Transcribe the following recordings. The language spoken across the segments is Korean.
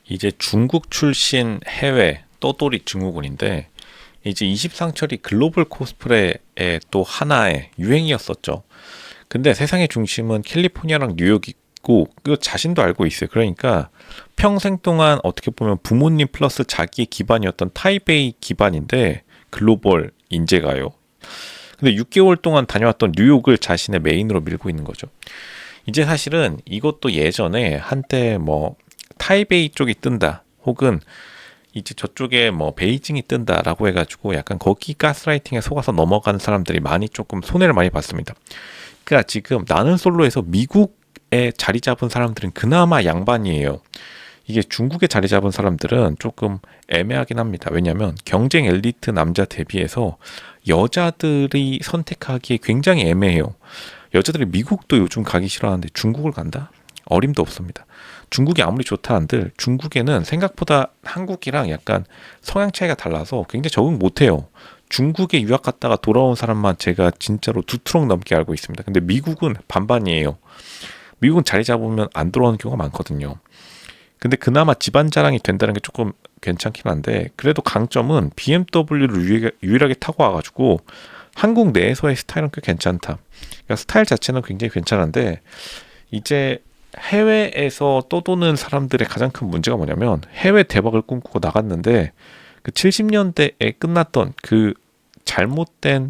이제 중국 출신 해외 떠돌이 증후군인데, 이제 20상철이 글로벌 코스프레의 또 하나의 유행이었었죠. 근데 세상의 중심은 캘리포니아랑 뉴욕이고 그 자신도 알고 있어요. 그러니까 평생 동안 어떻게 보면 부모님 플러스 자기의 기반이었던 타이베이 기반인데 글로벌 인재가요. 근데 6개월 동안 다녀왔던 뉴욕을 자신의 메인으로 밀고 있는 거죠. 이제 사실은 이것도 예전에 한때 뭐 타이베이 쪽이 뜬다, 혹은 이제 저쪽에 뭐 베이징이 뜬다라고 해가지고 약간 거기 가스라이팅에 속아서 넘어가는 사람들이 많이 조금 손해를 많이 봤습니다. 그러니까 지금 나는 솔로에서 미국에 자리 잡은 사람들은 그나마 양반이에요. 이게 중국에 자리 잡은 사람들은 조금 애매하긴 합니다. 왜냐하면 경쟁 엘리트 남자 대비해서 여자들이 선택하기에 굉장히 애매해요. 여자들이 미국도 요즘 가기 싫어하는데 중국을 간다? 어림도 없습니다. 중국이 아무리 좋다 한들 중국에는 생각보다 한국이랑 약간 성향 차이가 달라서 굉장히 적응 못해요. 중국에 유학 갔다가 돌아온 사람만 제가 진짜로 두 트럭 넘게 알고 있습니다. 근데 미국은 반반이에요. 미국은 자리 잡으면 안 돌아오는 경우가 많거든요. 근데 그나마 집안 자랑이 된다는 게 조금 괜찮긴 한데, 그래도 강점은 BMW를 유일하게 타고 와가지고 한국 내에서의 스타일은 꽤 괜찮다. 그러니까 스타일 자체는 굉장히 괜찮은데, 이제 해외에서 떠도는 사람들의 가장 큰 문제가 뭐냐면, 해외 대박을 꿈꾸고 나갔는데 그 70년대에 끝났던 그 잘못된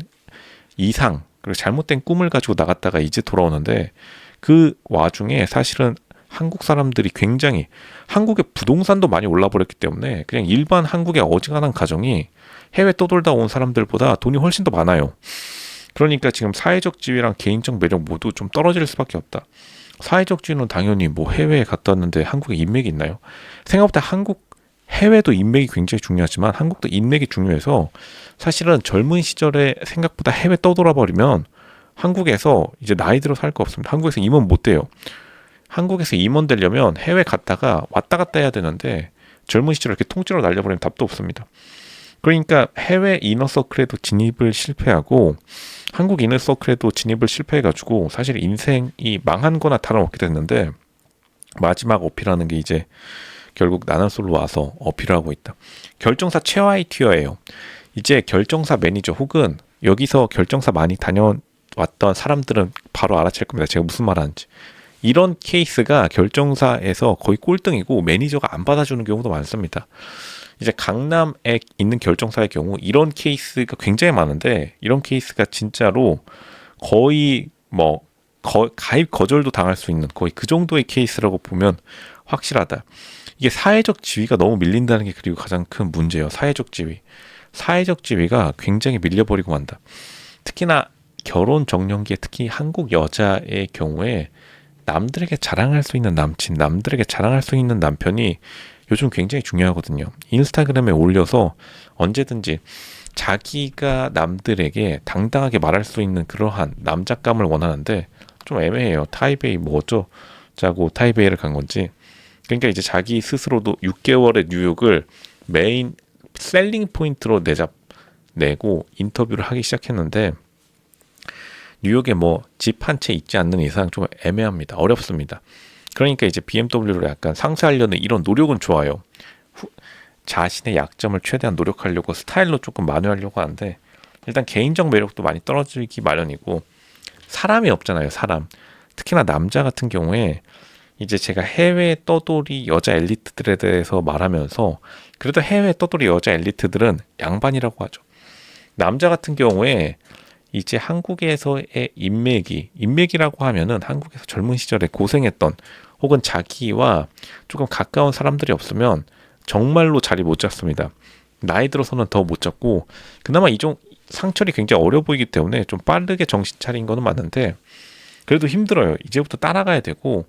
이상, 그리고 잘못된 꿈을 가지고 나갔다가 이제 돌아오는데, 그 와중에 사실은 한국 사람들이 굉장히, 한국의 부동산도 많이 올라 버렸기 때문에 그냥 일반 한국의 어지간한 가정이 해외 떠돌다 온 사람들보다 돈이 훨씬 더 많아요. 그러니까 지금 사회적 지위랑 개인적 매력 모두 좀 떨어질 수밖에 없다. 사회적 지위는 당연히 뭐 해외에 갔다 왔는데 한국에 인맥이 있나요? 생각보다 해외도 인맥이 굉장히 중요하지만 한국도 인맥이 중요해서, 사실은 젊은 시절에 생각보다 해외 떠돌아 버리면 한국에서 이제 나이 들어 살 거 없습니다. 한국에서 임원 못 돼요. 한국에서 임원 되려면 해외 갔다가 왔다 갔다 해야 되는데 젊은 시절에 이렇게 통째로 날려버리면 답도 없습니다. 그러니까 해외 이너서클에도 진입을 실패하고 한국 이너서클에도 진입을 실패해가지고 사실 인생이 망한 거나 다름없게 됐는데, 마지막 어필하는 게 이제 결국 나는 솔로 와서 어필을 하고 있다. 결정사 최하위 티어예요. 이제 결정사 매니저 혹은 여기서 결정사 많이 다녀왔던 사람들은 바로 알아챌 겁니다. 제가 무슨 말 하는지. 이런 케이스가 결정사에서 거의 꼴등이고 매니저가 안 받아주는 경우도 많습니다. 이제 강남에 있는 결정사의 경우 이런 케이스가 굉장히 많은데, 이런 케이스가 진짜로 거의 뭐 가입 거절도 당할 수 있는 거의 그 정도의 케이스라고 보면 확실하다. 이게 사회적 지위가 너무 밀린다는 게 그리고 가장 큰 문제예요. 사회적 지위. 사회적 지위가 굉장히 밀려버리고 만다. 특히나 결혼 정년기에 특히 한국 여자의 경우에 남들에게 자랑할 수 있는 남친, 남들에게 자랑할 수 있는 남편이 요즘 굉장히 중요하거든요. 인스타그램에 올려서 언제든지 자기가 남들에게 당당하게 말할 수 있는 그러한 남작감을 원하는데 좀 애매해요. 타이베이 뭐 어쩌자고 타이베이를 간 건지. 그러니까 이제 자기 스스로도 6개월의 뉴욕을 메인 셀링 포인트로 내고 인터뷰를 하기 시작했는데, 뉴욕에 뭐 집 한 채 있지 않는 이상 좀 애매합니다. 어렵습니다. 그러니까 이제 BMW를 약간 상쇄하려는 이런 노력은 좋아요. 자신의 약점을 최대한 노력하려고 스타일로 조금 만회하려고 하는데, 일단 개인적 매력도 많이 떨어지기 마련이고 사람이 없잖아요. 사람. 특히나 남자 같은 경우에 이제 제가 해외 떠돌이 여자 엘리트들에 대해서 말하면서, 그래도 해외 떠돌이 여자 엘리트들은 양반이라고 하죠. 남자 같은 경우에 이제 한국에서의 인맥이라고 하면은 한국에서 젊은 시절에 고생했던 혹은 자기와 조금 가까운 사람들이 없으면 정말로 자리 못 잡습니다. 나이 들어서는 더 못 잡고, 그나마 이종 상철이 굉장히 어려 보이기 때문에 좀 빠르게 정신 차린 거는 맞는데 그래도 힘들어요. 이제부터 따라가야 되고,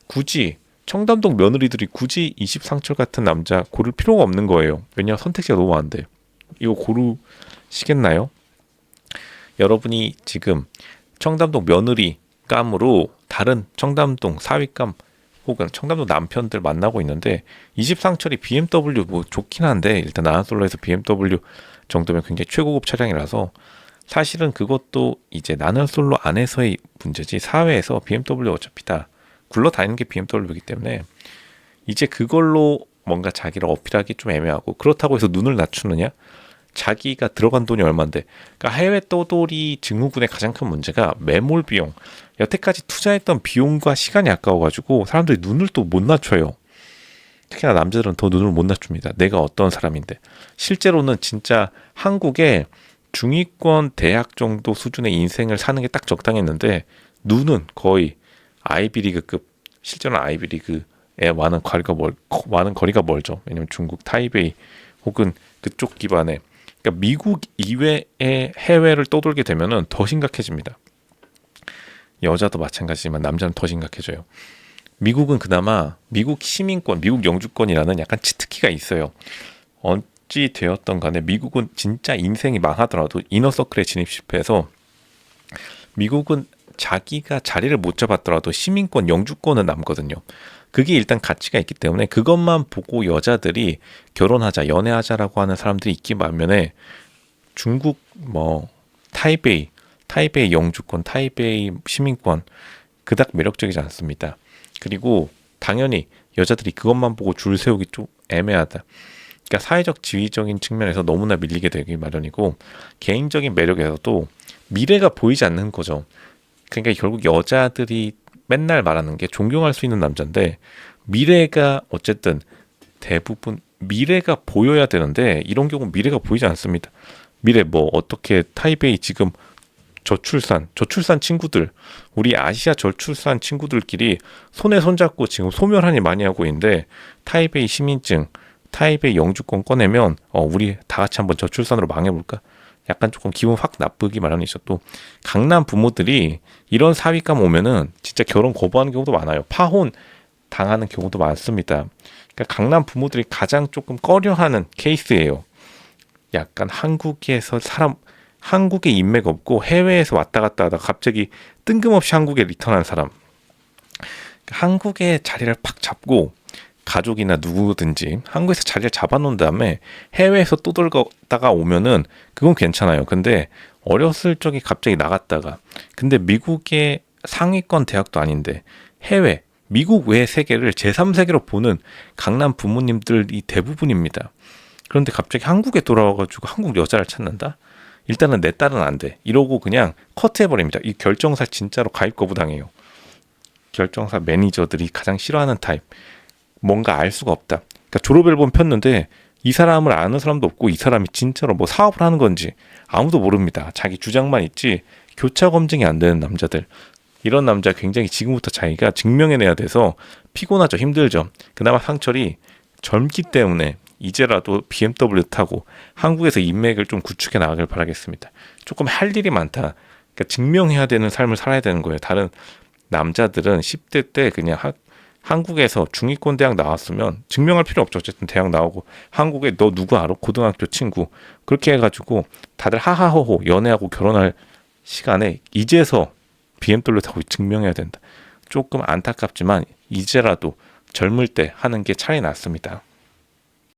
굳이 청담동 며느리들이 굳이 20상철 같은 남자 고를 필요가 없는 거예요. 왜냐하면 선택지가 너무 많은데. 이거 고르시겠나요? 여러분이 지금 청담동 며느리 감으로 다른 청담동 사위감 혹은 청담동 남편들 만나고 있는데, 20상철이 BMW 뭐 좋긴 한데, 일단 나는솔로에서 BMW 정도면 굉장히 최고급 차량이라서 사실은 그것도 이제 나는솔로 안에서의 문제지, 사회에서 BMW 어차피 다 굴러다니는 게 BMW이기 때문에 이제 그걸로 뭔가 자기를 어필하기 좀 애매하고, 그렇다고 해서 눈을 낮추느냐? 자기가 들어간 돈이 얼만데. 그러니까 해외 떠돌이 증후군의 가장 큰 문제가 매몰 비용. 여태까지 투자했던 비용과 시간이 아까워가지고 사람들이 눈을 또 못 낮춰요. 특히나 남자들은 더 눈을 못 낮춥니다. 내가 어떤 사람인데. 실제로는 진짜 한국에 중위권 대학 정도 수준의 인생을 사는 게 딱 적당했는데, 눈은 거의 아이비리그급, 실제로는 아이비리그에 많은 거리가 멀죠. 왜냐면 중국 타이베이 혹은 그쪽 기반의, 그러니까 미국 이외의 해외를 떠돌게 되면은 더 심각해집니다. 여자도 마찬가지지만 남자는 더 심각해져요. 미국은 그나마 미국 시민권, 미국 영주권이라는 약간 치트키가 있어요. 어찌 되었던 간에 미국은 진짜 인생이 망하더라도 이너서클에 진입 실패해서, 미국은 자기가 자리를 못 잡았더라도 시민권, 영주권은 남거든요. 그게 일단 가치가 있기 때문에 그것만 보고 여자들이 결혼하자, 연애하자라고 하는 사람들이 있기 반면에, 중국 타이베이 영주권, 타이베이 시민권 그닥 매력적이지 않습니다. 그리고 당연히 여자들이 그것만 보고 줄 세우기 좀 애매하다. 그러니까 사회적 지위적인 측면에서 너무나 밀리게 되기 마련이고, 개인적인 매력에서도 미래가 보이지 않는 거죠. 그러니까 결국 여자들이 맨날 말하는 게 존경할 수 있는 남자인데, 미래가 어쨌든 대부분 미래가 보여야 되는데, 이런 경우 미래가 보이지 않습니다. 미래 어떻게 타이베이 지금 저출산 친구들, 우리 아시아 저출산 친구들끼리 손에 손잡고 지금 소멸하니 많이 하고 있는데, 타이베이 시민증, 타이베이 영주권 꺼내면 우리 다 같이 한번 저출산으로 망해볼까? 약간 조금 기분 확 나쁘기 마련이죠. 또 강남 부모들이 이런 사위감 오면은 진짜 결혼 거부하는 경우도 많아요. 파혼 당하는 경우도 많습니다. 그러니까 강남 부모들이 가장 조금 꺼려하는 케이스예요. 약간 한국에 인맥 없고 해외에서 왔다 갔다 하다가 갑자기 뜬금없이 한국에 리턴한 사람. 한국에 자리를 팍 잡고, 가족이나 누구든지 한국에서 자리를 잡아놓은 다음에 해외에서 또 돌다가 오면은 그건 괜찮아요. 근데 어렸을 적에 갑자기 나갔다가, 근데 미국의 상위권 대학도 아닌데 미국 외 세계를 제3세계로 보는 강남 부모님들이 대부분입니다. 그런데 갑자기 한국에 돌아와가지고 한국 여자를 찾는다? 일단은 내 딸은 안 돼. 이러고 그냥 커트해버립니다. 이 결정사 진짜로 가입 거부당해요. 결정사 매니저들이 가장 싫어하는 타입. 뭔가 알 수가 없다. 그러니까 졸업 앨범 폈는데 이 사람을 아는 사람도 없고, 이 사람이 진짜로 사업을 하는 건지 아무도 모릅니다. 자기 주장만 있지 교차 검증이 안 되는 남자들. 이런 남자 굉장히 지금부터 자기가 증명해내야 돼서 피곤하죠. 힘들죠. 그나마 상철이 젊기 때문에 이제라도 BMW 타고 한국에서 인맥을 좀 구축해 나가길 바라겠습니다. 조금 할 일이 많다. 그러니까 증명해야 되는 삶을 살아야 되는 거예요. 다른 남자들은 10대 때 그냥 한국에서 중위권 대학 나왔으면 증명할 필요 없죠. 어쨌든 대학 나오고 한국에 너 누구 알아? 고등학교 친구. 그렇게 해가지고 다들 하하호호 연애하고 결혼할 시간에 이제서 BMW 타고 증명해야 된다. 조금 안타깝지만 이제라도 젊을 때 하는 게 차이 났습니다.